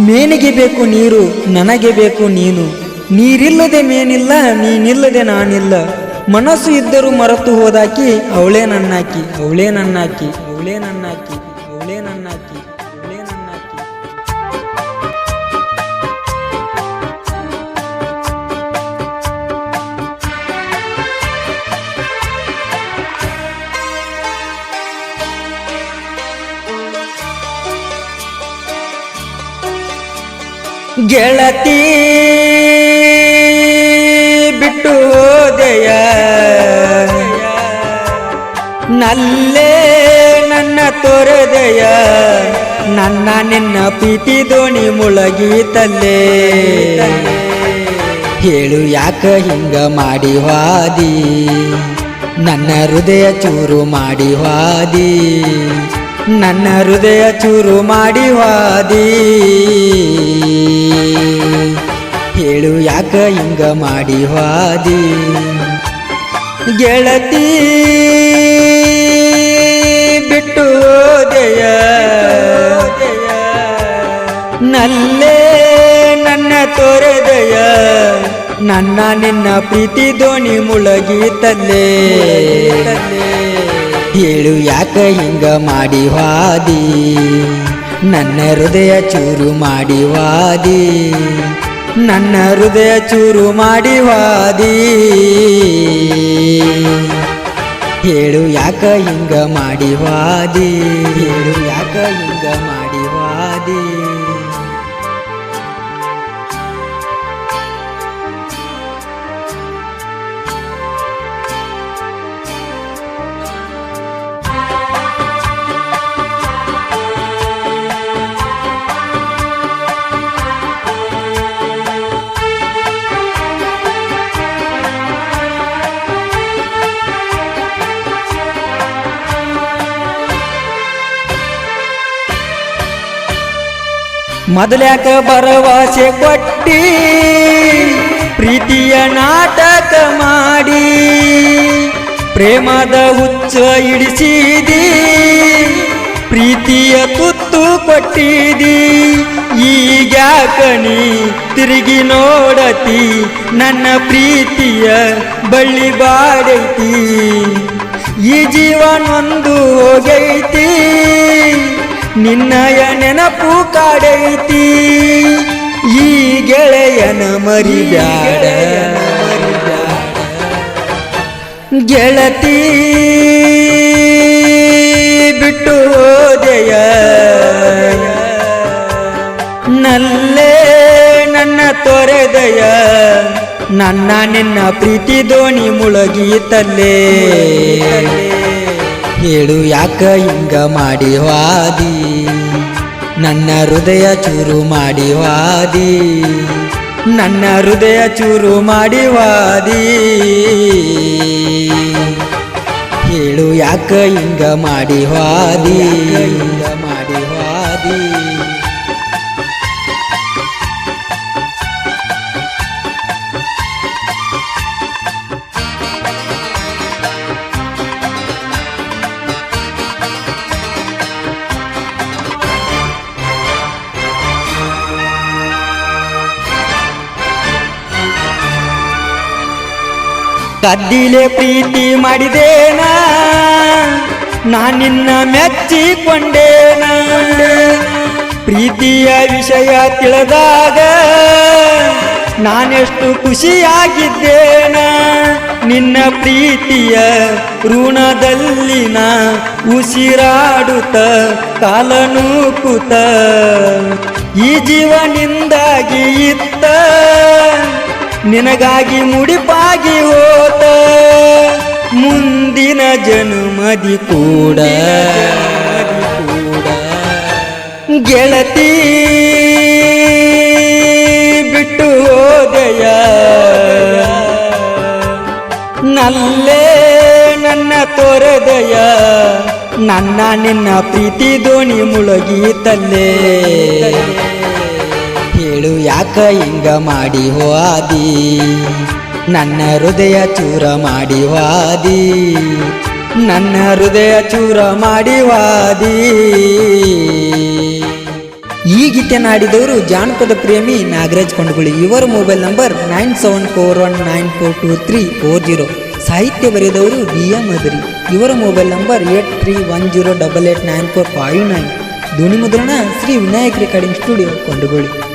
ಮೇನಿಗೆ ಬೇಕು ನೀರು, ನನಗೆ ಬೇಕು ನೀನು. ನೀರಿಲ್ಲದೆ ಮೇನಿಲ್ಲ, ನೀನಿಲ್ಲದೆ ನಾನಿಲ್ಲ. ಮನಸ್ಸು ಇದ್ದರೂ ಮರೆತು ಹೋದಾಕಿ ಅವಳೇ ನನ್ನಾಕಿ, ಅವಳೇ ನನ್ನಾಕಿ, ಅವಳೇ ನನ್ನಾಕಿ, ಅವಳೇ ನನ್ನಾಕಿ, ಅವಳೇ ನನ್ನಾಕಿ. ಗೆಳತಿ ಬಿಟ್ಟು ಹೋದೆಯ, ನಲ್ಲೇ ನನ್ನ ತೊರೆದೆಯ, ನನ್ನ ನಿನ್ನ ಪ್ರೀತಿ ದೋಣಿ ಮುಳಗೀತಲ್ಲೇ. ಹೇಳು ಯಾಕ ಹಿಂಗ ಮಾಡಿ ವಾದಿ, ನನ್ನ ಹೃದಯ ಚೂರು ಮಾಡಿ ವಾದಿ, ನನ್ನ ಹೃದಯ ಚೂರು ಮಾಡಿ ವಾದಿ. ಹೇಳು ಯಾಕ ಹಿಂಗ ಮಾಡಿ ವಾದಿ. ಗೆಳತಿ ಬಿಟ್ಟು ಹೋದೆಯ, ನಲ್ಲೇ ನನ್ನ ತೊರೆದೆಯ, ನನ್ನ ನಿನ್ನ ಪ್ರೀತಿ ದೋಣಿ ಮುಳಗೀತಲ್ಲೇ. ಹೇಳು ಯಾಕ ಹಿಂಗ ಮಾಡಿ ವಾದಿ, ನನ್ನ ಹೃದಯ ಚೂರು ಮಾಡಿ ವಾದಿ, ನನ್ನ ಹೃದಯ ಚೂರು ಮಾಡಿ ವಾದಿ. ಹೇಳು ಯಾಕ ಹಿಂಗ ಮಾಡಿ ವಾದಿ, ಹೇಳು ಯಾಕ ಹಿಂಗ ಮಾಡಿ ವಾದಿ. ಮೊದಲ್ಯಾಕ ಭರವಸೆ ಕೊಟ್ಟಿ ಪ್ರೀತಿಯ ನಾಟಕ ಮಾಡಿ, ಪ್ರೇಮದ ಹುಚ್ಚ ಹಿಡಿಸಿದಿ, ಪ್ರೀತಿಯ ತುತ್ತು ಕೊಟ್ಟಿದಿ. ಈಗ್ಯಾಕ ನೀ ತಿರುಗಿ ನೋಡತಿ, ನನ್ನ ಪ್ರೀತಿಯ ಬಳ್ಳಿ ಬಾಡೈತಿ. ಈ ಜೀವನೊಂದು ಹೋಗೈತಿ, ನಿನ್ನಯ ನೆನಪು ಕಾಡೈತಿ. ಈ ಗೆಳೆಯನ ಮರಿಬ್ಯಾಡ, ಗೆಳತಿ ಬಿಟ್ಟು ಹೋದೆಯ, ನಲ್ಲೇ ನನ್ನ ತೊರೆದೆಯ, ನನ್ನ ನಿನ್ನ ಪ್ರೀತಿ ದೋಣಿ ಮುಳಗೀತಲ್ಲೇ. ಹೇಳು ಯಾಕ ಹಿಂಗ ಮಾಡಿ ವಾದಿ, ನನ್ನ ಹೃದಯ ಚೂರು ಮಾಡಿ ವಾದಿ, ನನ್ನ ಹೃದಯ ಚೂರು ಮಾಡಿ ವಾದಿ. ಹೇಳು ಯಾಕ ಹಿಂಗ ಮಾಡಿ ವಾದಿ, ಹಿಂಗ ಮಾಡಿ ವಾದಿ. ಕದ್ದಿಲೆ ಪ್ರೀತಿ ಮಾಡಿದೇನ, ನಾನಿನ್ನ ಮೆಚ್ಚಿಕೊಂಡೇನ. ಪ್ರೀತಿಯ ವಿಷಯ ತಿಳಿದಾಗ ನಾನೆಷ್ಟು ಖುಷಿಯಾಗಿದ್ದೇನ. ನಿನ್ನ ಪ್ರೀತಿಯ ಋಣದಲ್ಲಿನ ಉಸಿರಾಡುತ್ತ ಕಾಲ ನೂಕುತ್ತ, ಈ ಜೀವನಿಂದಾಗಿ ಇತ್ತ, ನಿನಗಾಗಿ ಮುಡಿಪಾಗಿ ಹೋತ. ಮುಂದಿನ ಜನುಮದಿ ಕೂಡ ಗೆಳತಿ ಬಿಟ್ಟು ಹೋದೆಯ, ನಲ್ಲೇ ನನ್ನ ತೊರೆದೆಯ, ನನ್ನ ನಿನ್ನ ಪ್ರೀತಿ ದೋಣಿ ಮುಳಗೀತಲ್ಲೇ. ಹೇಳು ಯಾಕ ಹಿಂಗ ಮಾಡಿ ಹೋದಿ, ನನ್ನ ಹೃದಯ ಚೂರ ಮಾಡಿ ವಾದಿ, ನನ್ನ ಹೃದಯ ಚೂರ ಮಾಡಿ ವಾದಿ. ಈ ಗೀತೆಯನ್ನು ಹಾಡಿದವರು ಜಾನಪದ ಪ್ರೇಮಿ ನಾಗರಾಜ್ ಕೊಂಡಗುಳಿ. ಇವರ ಮೊಬೈಲ್ ನಂಬರ್ 9741942340. ಸಾಹಿತ್ಯ ಬರೆದವರು BM ಮದರಿ. ಇವರ ಮೊಬೈಲ್ ನಂಬರ್ 8310889459. ಧ್ವನಿ ಮುದ್ರಣ ಶ್ರೀ ವಿನಾಯಕ್ ರೆಕಾರ್ಡಿಂಗ್ ಸ್ಟುಡಿಯೋ ಕೊಂಡಗುಳಿ.